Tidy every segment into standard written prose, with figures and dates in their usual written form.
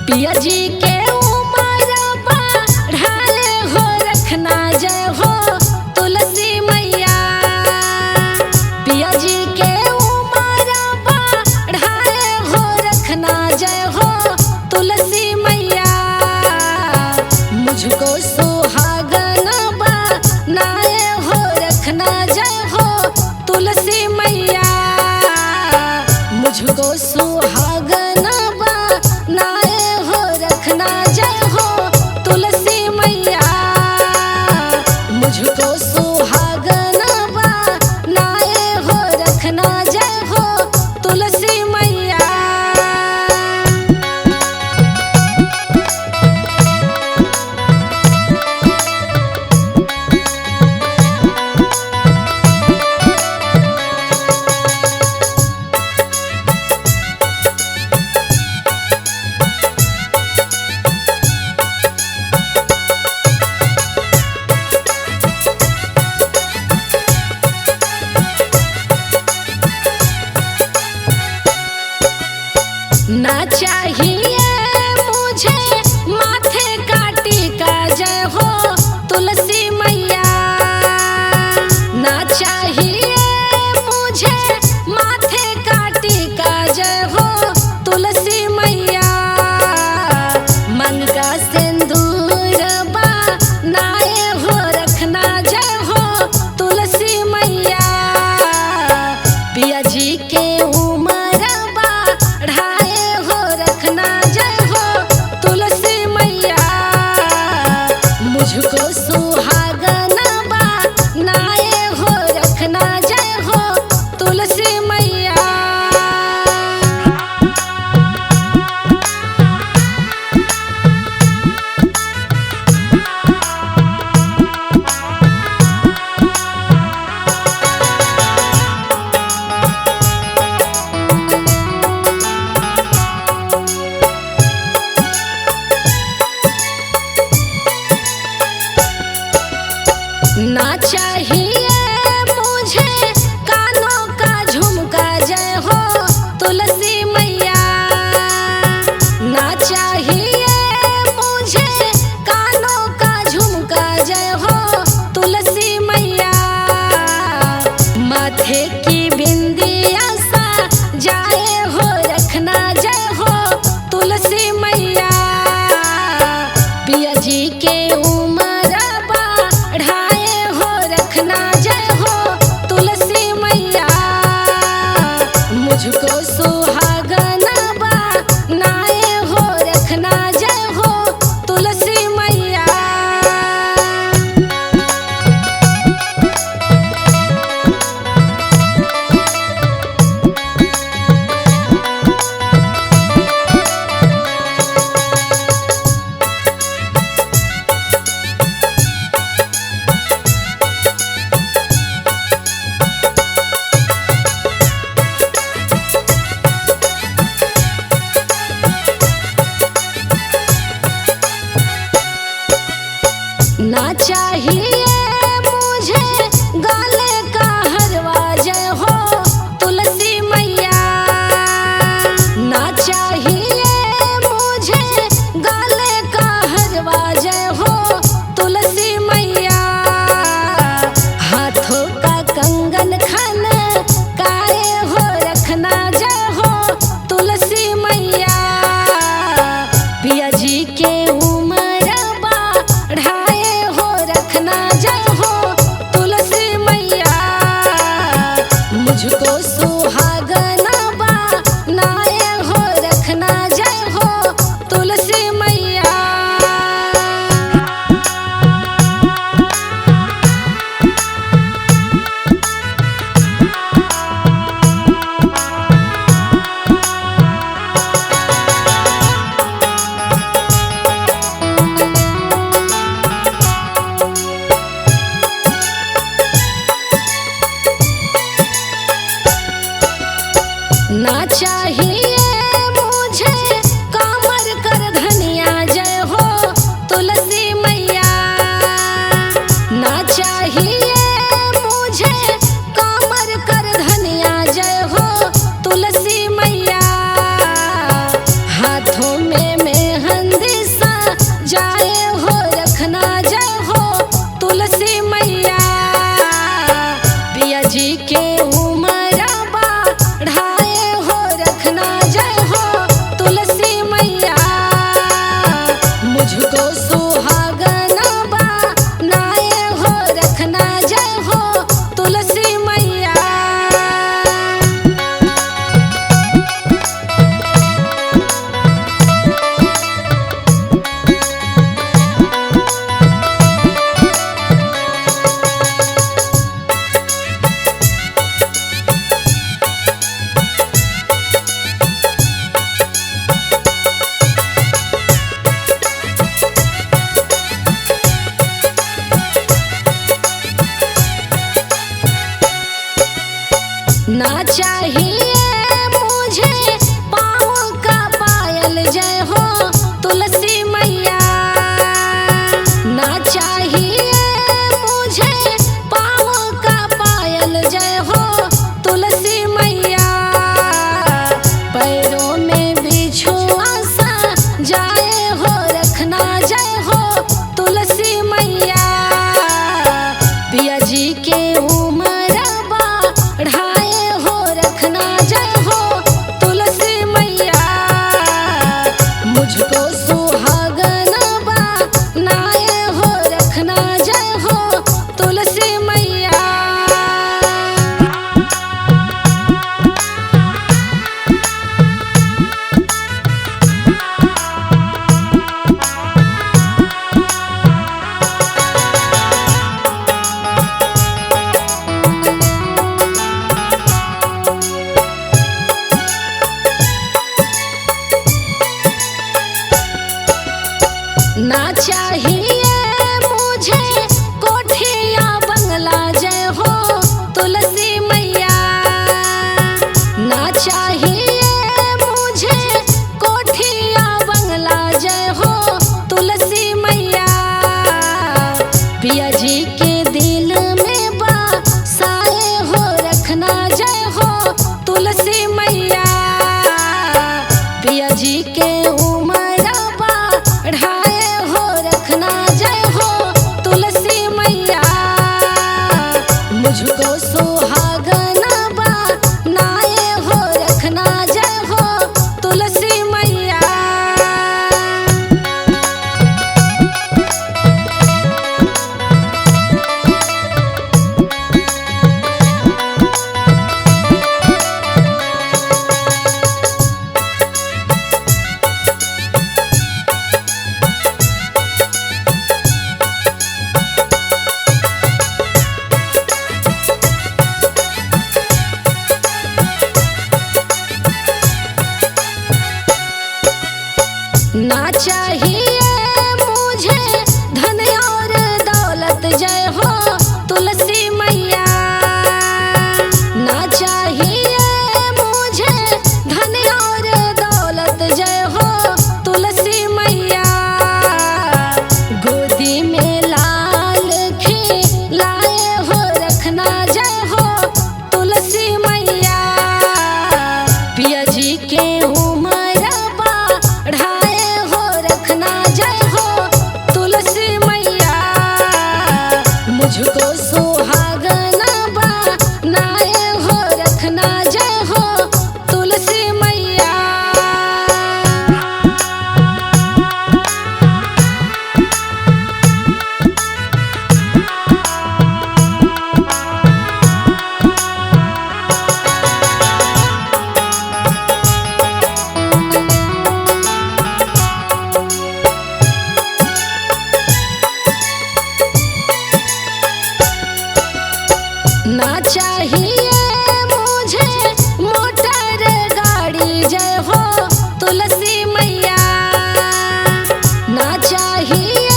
पिया जी के उमर बढ़ाए हो रखना जय हो तुलसी मैया। पिया जी के उमर बढ़ाए हो रखना जय हो तुलसी मैया। मुझको सुहागन बनाए हो रखना जय हो तुलसी मैया। मुझको सुहागन बनाए हो रखना जय हो तुलसी मैया। मुझको सुहागन बनाए हो रखना जय हो तुलसी मैया। ना चाहिए मुझे माथे का टीका जय हो तुलसी मैया। ना चाहिए मुझे माथे का टीका जय हो तुलसी मैया। मन का सिंदूर बनाए हो रखना जय हो तुलसी मैया। पिया जी के उमर बढ़ाए हो रखना जय हो तुलसी मैया। मुझको सुहागन बनाए हो रखना जय हो तुलसी मैया। ना चाहिए मुझे कानों का झुमका जय हो तुलसी मैया। ना चाहिए मुझे कानों का झुमका जय हो तुलसी मैया। माथे की बिंदिया सजाए हो रखना जय हो तुलसी मैया। पिया जी के उमर बढ़ाए हो रखना जय हो तुलसी मैया। मुझको सुहागन बनाए हो रखना जय हो तुलसी मैया। चाहिए मुझे कामर कर धनिया जय हो तुलसी मैया। हाथों में मेहंदी सा जाए हो रखना जय हो तुलसी मैया। पिया जी के उम्र बढ़ाए हो रखना जय हो तुलसी मैया। मुझको सुहागना बनाए हो रखना जय हो तुलसी मैया। ना चाहिए मुझे पाँव का पायल जय हो तुलसी मैया। ना चाहिए मुझे पाँव का पायल जय हो तुलसी मैया। पैरों में बिछुआ सा जाए हो रखना जय हो तुलसी मैया। पिया जी के उम्र बढ़ाए हो रखना जय हो तुलसी मैया। मुझको सुहागना बनाए हो रखना जय हो तुलसी मैया। ना चाहिए मुझे कोठिया बंगला जय हो तुलसी मैया। ना चाहिए मुझे कोठिया बंगला जय हो तुलसी मैया। पिया जी के दिल में बसाए हो रखना जय हो तुलसी मैया। पिया जी के उम्र बढ़ाए हो रखना जय हो तुलसी मैया। मुझको सुहागना बनाए हो रखना जय हो तुलसी मैया। ना चाहिए मुझे धन और दौलत जय हो तुलसी मैया। ना चाहिए मुझे धन और दौलत जय हो तुलसी मैया। गोदी में लाल खिलाए हो रखना जय हो तुलसी मैया। पिया जी के उम्र बढ़ाए हो रखना जय हो तुलसी मैया। मुझको सुहागना बनाए हो रखना जय हो तुलसी मैया। ना चाहिए मुझे मोटर गाड़ी जय हो तुलसी मैया। ना चाहिए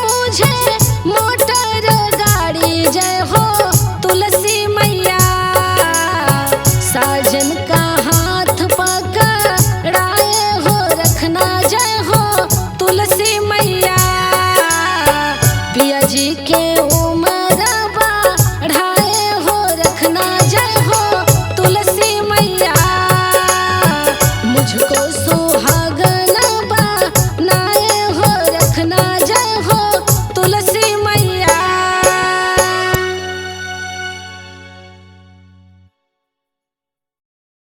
मुझे मोटर गाड़ी जय हो तुलसी मैया। साजन का हाथ पकड़ाए हो रखना जय हो तुलसी मैया। पिया जी के उम्र रखना जय